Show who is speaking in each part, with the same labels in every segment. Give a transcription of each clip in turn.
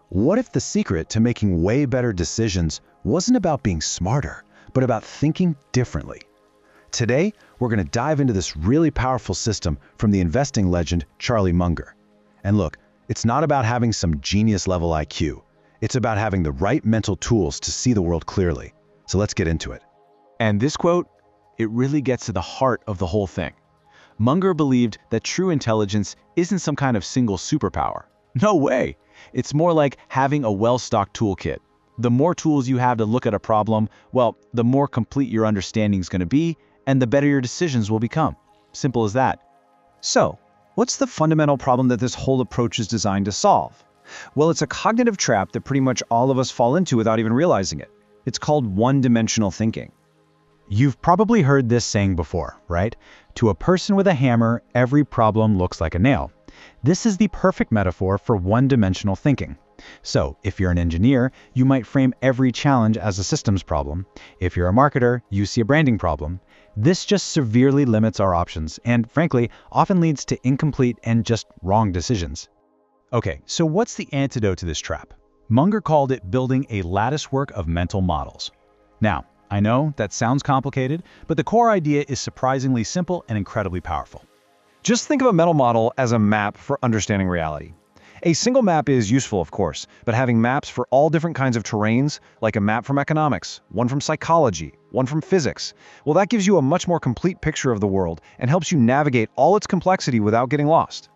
Speaker 1: What if the secret to making way better decisions wasn't about being smarter, but about thinking differently? Today, we're going to dive into this really powerful system from the investing legend Charlie Munger. And look, it's not about having some genius-level IQ. It's about having the right mental tools to see the world clearly. So let's get into it.
Speaker 2: And this quote, it really gets to the heart of the whole thing. Munger believed that true intelligence isn't some kind of single superpower. No way! It's more like having a well-stocked toolkit. The more tools you have to look at a problem, well, the more complete your understanding is going to be, and the better your decisions will become. Simple as that.
Speaker 3: So, what's the fundamental problem that this whole approach is designed to solve? Well, it's a cognitive trap that pretty much all of us fall into without even realizing it. It's called one-dimensional thinking.
Speaker 4: You've probably heard this saying before, right? To a person with a hammer, every problem looks like a nail. This is the perfect metaphor for one-dimensional thinking. So, if you're an engineer, you might frame every challenge as a systems problem. If you're a marketer, you see a branding problem. This just severely limits our options and, frankly, often leads to incomplete and just wrong decisions. Okay, so what's the antidote to this trap? Munger called it building a latticework of mental models. Now, I know that sounds complicated, but the core idea is surprisingly simple and incredibly powerful.
Speaker 3: Just think of a mental model as a map for understanding reality. A single map is useful, of course, but having maps for all different kinds of terrains, like a map from economics, one from psychology, one from physics, well, that gives you a much more complete picture of the world and helps you navigate all its complexity without getting lost.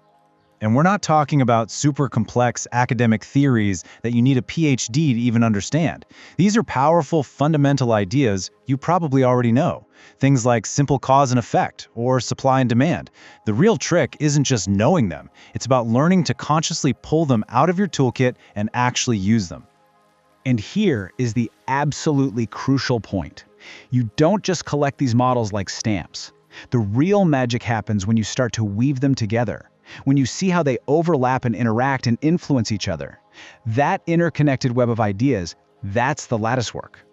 Speaker 4: And we're not talking about super complex academic theories that you need a PhD to even understand. These are powerful, fundamental ideas you probably already know. Things like simple cause and effect or supply and demand. The real trick isn't just knowing them. It's about learning to consciously pull them out of your toolkit and actually use them. And here is the absolutely crucial point. You don't just collect these models like stamps. The real magic happens when you start to weave them together. When you see how they overlap and interact and influence each other. That interconnected web of ideas, that's the latticework.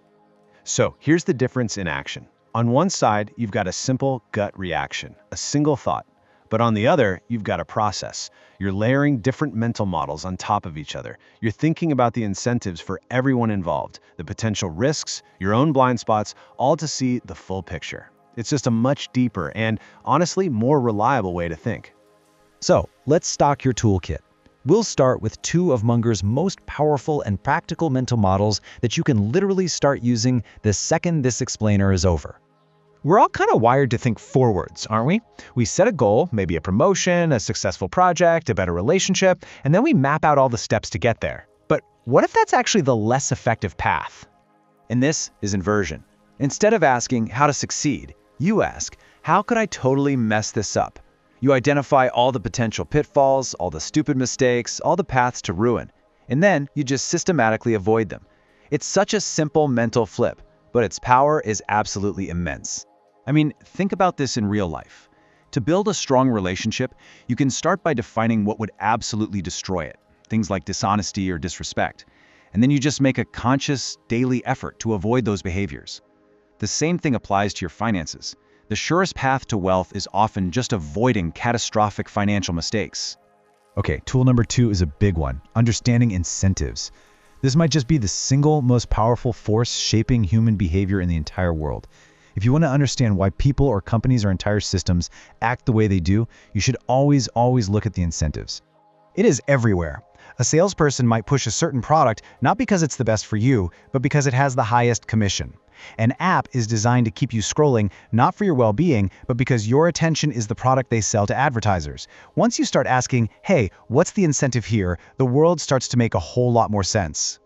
Speaker 2: So here's the difference in action. On one side, you've got a simple gut reaction, a single thought. But on the other, you've got a process. You're layering different mental models on top of each other. You're thinking about the incentives for everyone involved, the potential risks, your own blind spots, all to see the full picture. It's just a much deeper and, honestly, more reliable way to think.
Speaker 5: So, let's stock your toolkit. We'll start with two of Munger's most powerful and practical mental models that you can literally start using the second this explainer is over.
Speaker 3: We're all kind of wired to think forwards, aren't we? We set a goal, maybe a promotion, a successful project, a better relationship, and then we map out all the steps to get there. But what if that's actually the less effective path?
Speaker 2: And this is inversion. Instead of asking how to succeed, you ask, how could I totally mess this up? You identify all the potential pitfalls, all the stupid mistakes, all the paths to ruin, and then you just systematically avoid them. It's such a simple mental flip, but its power is absolutely immense. I mean, think about this in real life. To build a strong relationship, you can start by defining what would absolutely destroy it, things like dishonesty or disrespect, and then you just make a conscious, daily effort to avoid those behaviors. The same thing applies to your finances. The surest path to wealth is often just avoiding catastrophic financial mistakes.
Speaker 4: Okay, tool number 2 is a big one, understanding incentives. This might just be the single most powerful force shaping human behavior in the entire world. If you want to understand why people or companies or entire systems act the way they do, you should always look at the incentives.
Speaker 3: It is everywhere. A salesperson might push a certain product not because it's the best for you, but because it has the highest commission. An app is designed to keep you scrolling, not for your well-being, but because your attention is the product they sell to advertisers. Once you start asking, hey, what's the incentive here, the world starts to make a whole lot more sense.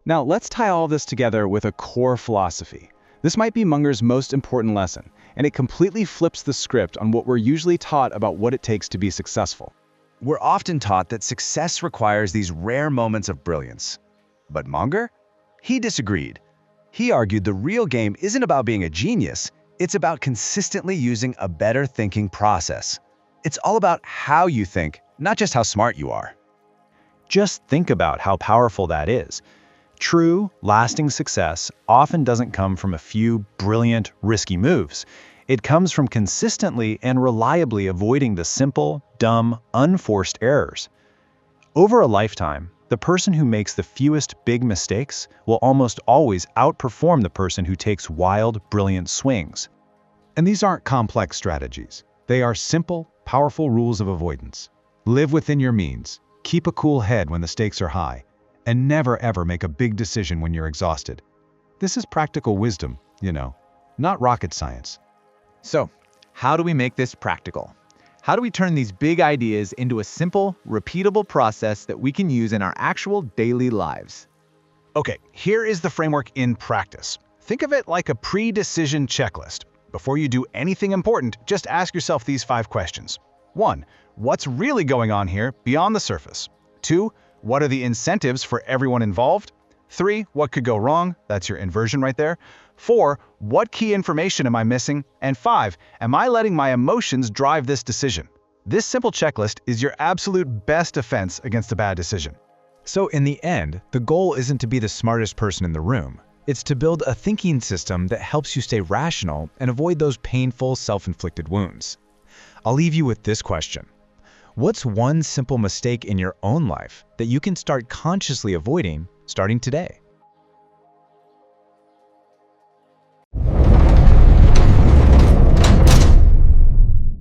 Speaker 2: Now, let's tie all this together with a core philosophy. This might be Munger's most important lesson, and it completely flips the script on what we're usually taught about what it takes to be successful.
Speaker 1: We're often taught that success requires these rare moments of brilliance. But Munger? He disagreed. He argued the real game isn't about being a genius, it's about consistently using a better thinking process. It's all about how you think, not just how smart you are.
Speaker 4: Just think about how powerful that is. True, lasting success often doesn't come from a few brilliant, risky moves. It comes from consistently and reliably avoiding the simple, dumb, unforced errors. Over a lifetime, The person who makes the fewest big mistakes will almost always outperform the person who takes wild, brilliant swings.
Speaker 1: And these aren't complex strategies. They are simple, powerful rules of avoidance. Live within your means, keep a cool head when the stakes are high, and never ever make a big decision when you're exhausted. This is practical wisdom, not rocket science.
Speaker 2: So, how do we make this practical? How do we turn these big ideas into a simple, repeatable process that we can use in our actual daily lives?
Speaker 1: Okay, here is the framework in practice. Think of it like a pre-decision checklist. Before you do anything important, just ask yourself these 5 questions. 1. What's really going on here beyond the surface? 2. What are the incentives for everyone involved? 3. What could go wrong? That's your inversion right there. 4. What key information am I missing? And 5. Am I letting my emotions drive this decision? This simple checklist is your absolute best defense against a bad decision.
Speaker 5: So in the end, the goal isn't to be the smartest person in the room. It's to build a thinking system that helps you stay rational and avoid those painful self-inflicted wounds. I'll leave you with this question. What's one simple mistake in your own life that you can start consciously avoiding starting today?